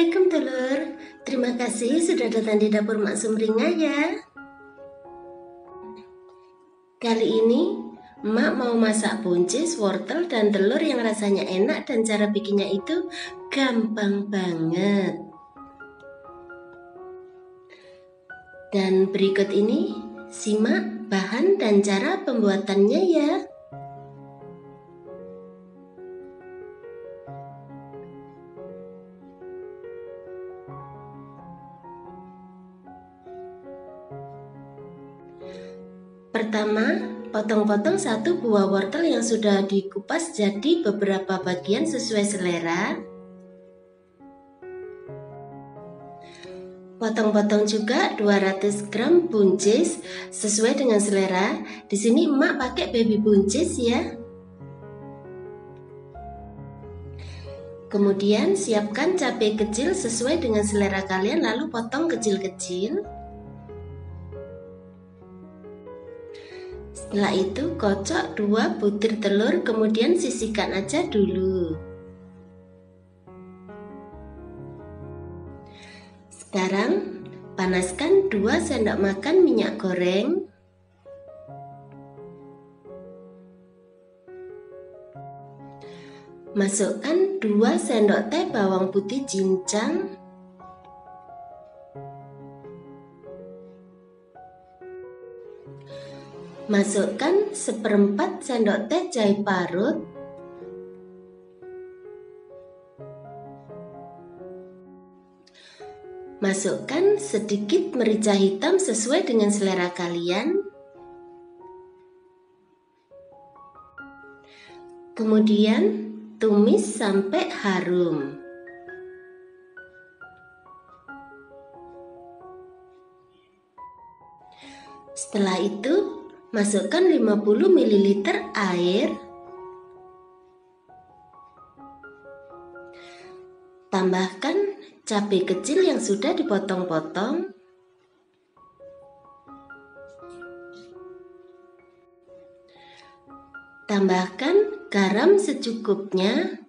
Assalamualaikum telur. Terima kasih sudah datang di dapur Mak Sumringah ya. Kali ini Mak mau masak buncis, wortel, dan telur yang rasanya enak dan cara bikinnya itu gampang banget. Dan berikut ini simak bahan dan cara pembuatannya ya. Pertama, potong-potong satu buah wortel yang sudah dikupas jadi beberapa bagian sesuai selera. Potong-potong juga 200 gram buncis sesuai dengan selera. Di sini emak pakai baby buncis ya. Kemudian siapkan cabai kecil sesuai dengan selera kalian lalu potong kecil-kecil. Setelah itu kocok 2 butir telur, kemudian sisihkan aja dulu. Sekarang panaskan 2 sendok makan minyak goreng. Masukkan 2 sendok teh bawang putih cincang. Masukkan 1/4 sendok teh jahe parut. Masukkan sedikit merica hitam sesuai dengan selera kalian. Kemudian tumis sampai harum. Setelah itu masukkan 50 ml air. Tambahkan cabai kecil yang sudah dipotong-potong. Tambahkan garam secukupnya.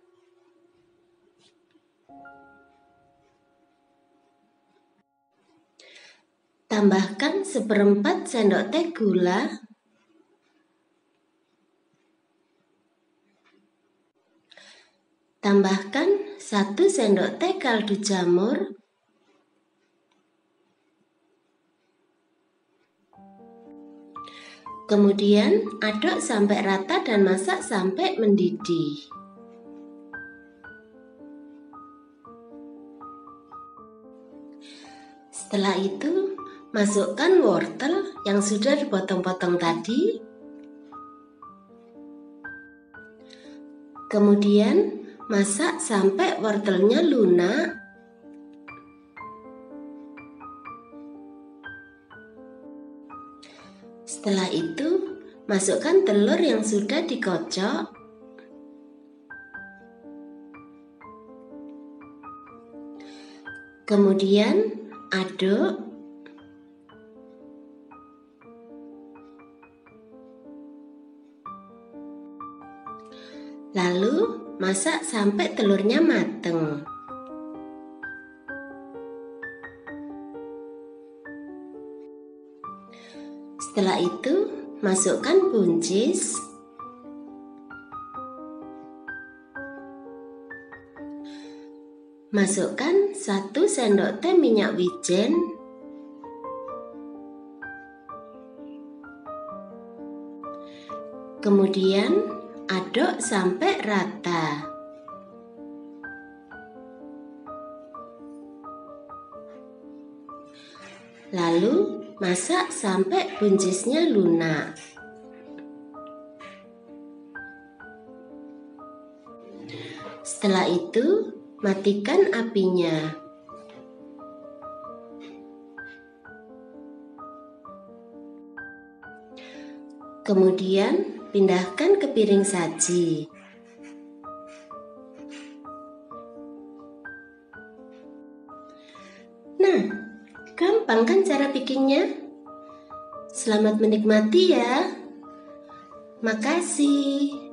Tambahkan 1/4 sendok teh gula. Tambahkan 1 sendok teh kaldu jamur. Kemudian aduk sampai rata dan masak sampai mendidih. Setelah itu masukkan wortel yang sudah dipotong-potong tadi. Kemudian masak sampai wortelnya lunak. Setelah itu masukkan telur yang sudah dikocok. Kemudian aduk. Lalu masak sampai telurnya mateng. Setelah itu masukkan buncis. Masukkan 1 sendok teh minyak wijen. Kemudian aduk sampai rata. Lalu masak sampai buncisnya lunak. Setelah itu matikan apinya. Kemudian pindahkan ke piring saji. Nah, gampang kan cara bikinnya? Selamat menikmati ya. Makasih.